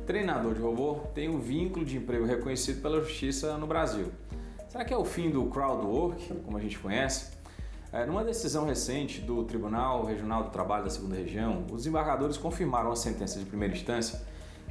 Treinador de robô tem um vínculo de emprego reconhecido pela justiça no Brasil. Será que é o fim do crowdwork, como a gente conhece? Numa decisão recente do Tribunal Regional do Trabalho da 2ª Região, os desembargadores confirmaram a sentença de primeira instância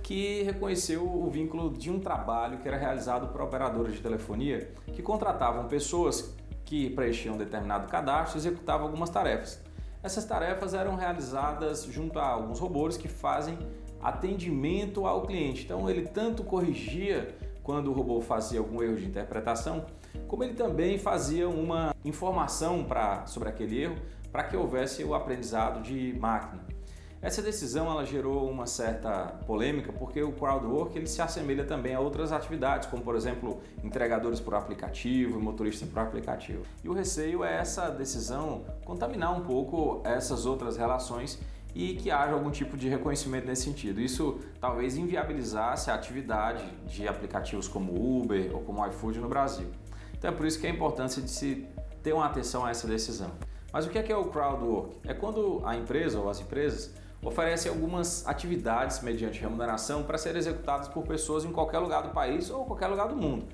que reconheceu o vínculo de um trabalho que era realizado por operadores de telefonia que contratavam pessoas que preenchiam um determinado cadastro e executavam algumas tarefas. Essas tarefas eram realizadas junto a alguns robôs que fazem atendimento ao cliente. Então ele tanto corrigia quando o robô fazia algum erro de interpretação, como ele também fazia uma informação sobre aquele erro para que houvesse o aprendizado de máquina. Essa decisão ela gerou uma certa polêmica porque o crowdwork ele se assemelha também a outras atividades, como por exemplo entregadores por aplicativo e motoristas por aplicativo. E o receio é essa decisão contaminar um pouco essas outras relações e que haja algum tipo de reconhecimento nesse sentido. Isso talvez inviabilizasse a atividade de aplicativos como Uber ou como iFood no Brasil. Então é por isso que é a importância de se ter uma atenção a essa decisão. Mas o que é o crowdwork? É quando a empresa ou as empresas oferecem algumas atividades mediante remuneração para serem executadas por pessoas em qualquer lugar do país ou qualquer lugar do mundo.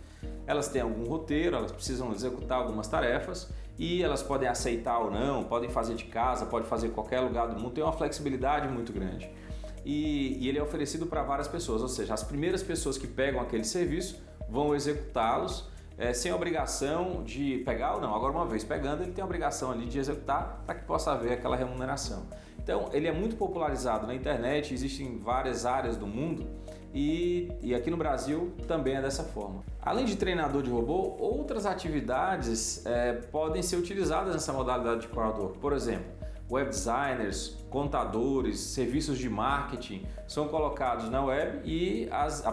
Elas têm algum roteiro, elas precisam executar algumas tarefas e elas podem aceitar ou não, podem fazer de casa, pode fazer em qualquer lugar do mundo, tem uma flexibilidade muito grande. E ele é oferecido para várias pessoas, ou seja, as primeiras pessoas que pegam aquele serviço vão executá-los sem obrigação de pegar ou não. Agora, uma vez pegando, ele tem a obrigação ali de executar para que possa haver aquela remuneração. Então, ele é muito popularizado na internet, existem várias áreas do mundo e aqui no Brasil também é dessa forma. Além de treinador de robô, outras atividades podem ser utilizadas nessa modalidade de crowdwork. Por exemplo, web designers, contadores, serviços de marketing são colocados na web e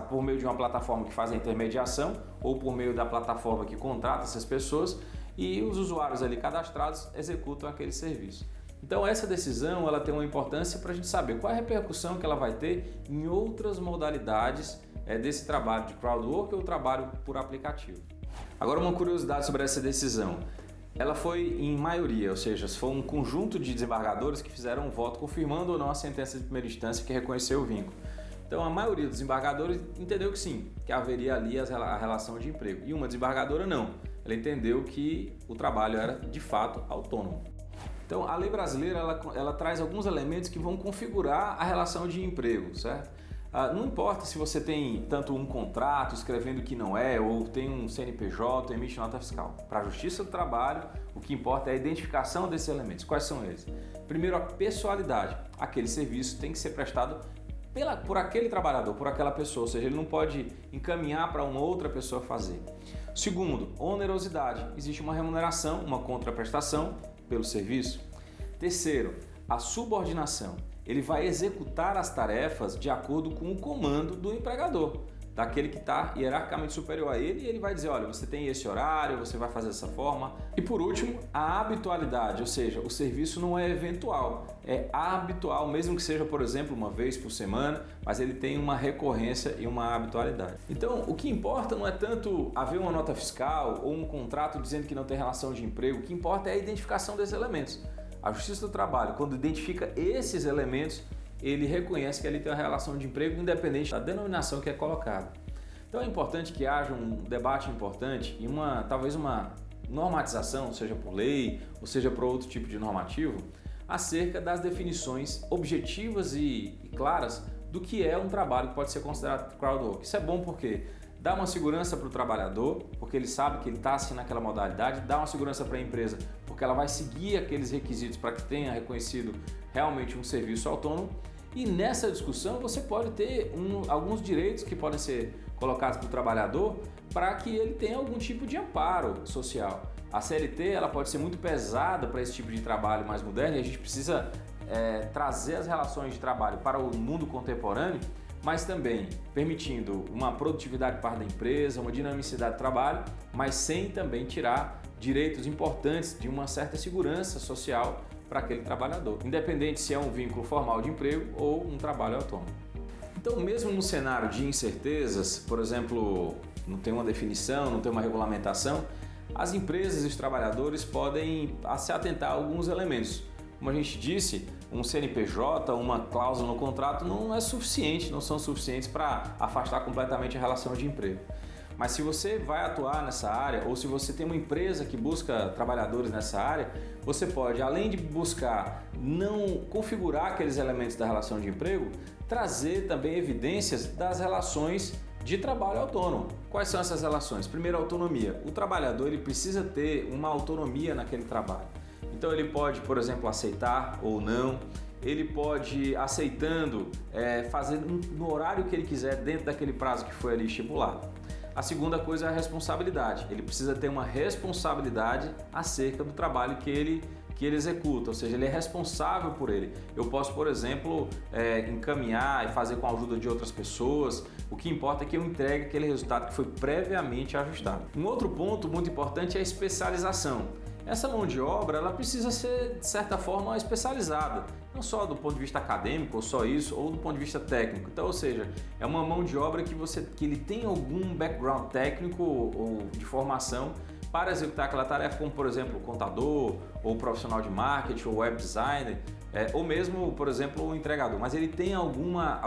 por meio de uma plataforma que faz a intermediação ou por meio da plataforma que contrata essas pessoas e os usuários ali cadastrados executam aquele serviço. Então essa decisão ela tem uma importância para a gente saber qual é a repercussão que ela vai ter em outras modalidades desse trabalho de crowdwork ou trabalho por aplicativo. Agora uma curiosidade sobre essa decisão. Ela foi em maioria, ou seja, foi um conjunto de desembargadores que fizeram um voto confirmando ou não a sentença de primeira instância que reconheceu o vínculo. Então a maioria dos desembargadores entendeu que sim, que haveria ali a relação de emprego. E uma desembargadora não, ela entendeu que o trabalho era de fato autônomo. Então a lei brasileira ela traz alguns elementos que vão configurar a relação de emprego, certo? Não importa se você tem tanto um contrato escrevendo que não é ou tem um CNPJ, emite nota fiscal. Para a Justiça do Trabalho, o que importa é a identificação desses elementos. Quais são eles? Primeiro, a pessoalidade. Aquele serviço tem que ser prestado por aquele trabalhador, por aquela pessoa, ou seja, ele não pode encaminhar para uma outra pessoa fazer. Segundo, onerosidade. Existe uma remuneração, uma contraprestação pelo serviço. Terceiro, a subordinação. Ele vai executar as tarefas de acordo com o comando do empregador, daquele que está hierarquicamente superior a ele, e ele vai dizer, olha, você tem esse horário, você vai fazer dessa forma. E por último, a habitualidade, ou seja, o serviço não é eventual, é habitual, mesmo que seja, por exemplo, uma vez por semana, mas ele tem uma recorrência e uma habitualidade. Então, o que importa não é tanto haver uma nota fiscal ou um contrato dizendo que não tem relação de emprego, o que importa é a identificação desses elementos. A Justiça do Trabalho, quando identifica esses elementos, ele reconhece que ali tem uma relação de emprego independente da denominação que é colocada. Então é importante que haja um debate importante e talvez uma normatização, seja por lei ou seja por outro tipo de normativo, acerca das definições objetivas e claras do que é um trabalho que pode ser considerado crowdwork. Isso é bom porque dá uma segurança para o trabalhador, porque ele sabe que ele está assim naquela modalidade, dá uma segurança para a empresa, porque ela vai seguir aqueles requisitos para que tenha reconhecido realmente um serviço autônomo. E nessa discussão você pode ter alguns direitos que podem ser colocados para o trabalhador para que ele tenha algum tipo de amparo social. A CLT ela pode ser muito pesada para esse tipo de trabalho mais moderno e a gente precisa trazer as relações de trabalho para o mundo contemporâneo, mas também permitindo uma produtividade para da empresa, uma dinamicidade de trabalho, mas sem também tirar direitos importantes de uma certa segurança social para aquele trabalhador, independente se é um vínculo formal de emprego ou um trabalho autônomo. Então, mesmo no cenário de incertezas, por exemplo, não tem uma definição, não tem uma regulamentação, as empresas e os trabalhadores podem se atentar a alguns elementos. Como a gente disse, um CNPJ, uma cláusula no contrato não é suficiente, não são suficientes para afastar completamente a relação de emprego. Mas se você vai atuar nessa área ou se você tem uma empresa que busca trabalhadores nessa área, você pode, além de buscar não configurar aqueles elementos da relação de emprego, trazer também evidências das relações de trabalho autônomo. Quais são essas relações? Primeiro, autonomia. O trabalhador ele precisa ter uma autonomia naquele trabalho. Então ele pode, por exemplo, aceitar ou não. Ele pode, aceitando, fazer no horário que ele quiser, dentro daquele prazo que foi ali estipulado. A segunda coisa é a responsabilidade. Ele precisa ter uma responsabilidade acerca do trabalho que ele executa, ou seja, ele é responsável por ele. Eu posso, por exemplo, encaminhar e fazer com a ajuda de outras pessoas. O que importa é que eu entregue aquele resultado que foi previamente ajustado. Um outro ponto muito importante é a especialização. Essa mão de obra ela precisa ser, de certa forma, especializada, não só do ponto de vista acadêmico, ou só isso, ou do ponto de vista técnico. Então, ou seja, é uma mão de obra que ele tem algum background técnico ou de formação para executar aquela tarefa, como por exemplo o contador, ou profissional de marketing, ou web designer, ou mesmo, por exemplo, o entregador. Mas ele tem alguma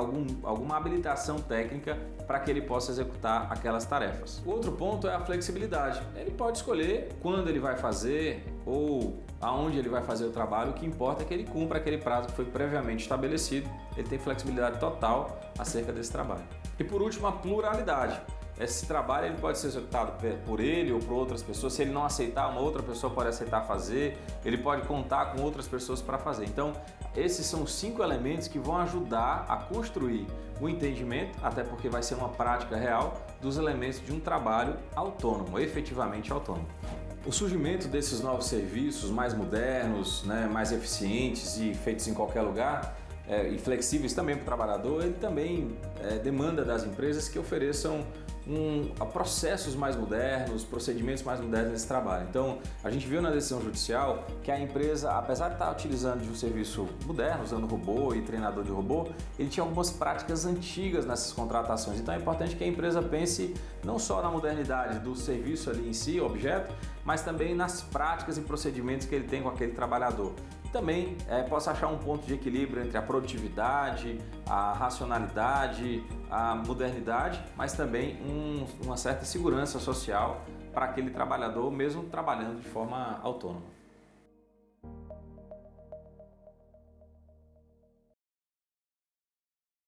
habilitação técnica para que ele possa executar aquelas tarefas. O outro ponto é a flexibilidade. Ele pode escolher quando ele vai fazer ou aonde ele vai fazer o trabalho. O que importa é que ele cumpra aquele prazo que foi previamente estabelecido. Ele tem flexibilidade total acerca desse trabalho. E por último, a pluralidade. Esse trabalho ele pode ser executado por ele ou por outras pessoas. Se ele não aceitar, uma outra pessoa pode aceitar fazer. Ele pode contar com outras pessoas para fazer. Então, esses são os 5 elementos que vão ajudar a construir o entendimento, até porque vai ser uma prática real, dos elementos de um trabalho autônomo, efetivamente autônomo. O surgimento desses novos serviços mais modernos, mais eficientes e feitos em qualquer lugar, e flexíveis também para o trabalhador, ele também demanda das empresas que ofereçam processos mais modernos, procedimentos mais modernos nesse trabalho. Então, a gente viu na decisão judicial que a empresa, apesar de estar utilizando de um serviço moderno, usando robô e treinador de robô, ele tinha algumas práticas antigas nessas contratações. Então, é importante que a empresa pense não só na modernidade do serviço ali em si, objeto, mas também nas práticas e procedimentos que ele tem com aquele trabalhador. Também possa achar um ponto de equilíbrio entre a produtividade, a racionalidade, a modernidade, mas também uma certa segurança social para aquele trabalhador, mesmo trabalhando de forma autônoma.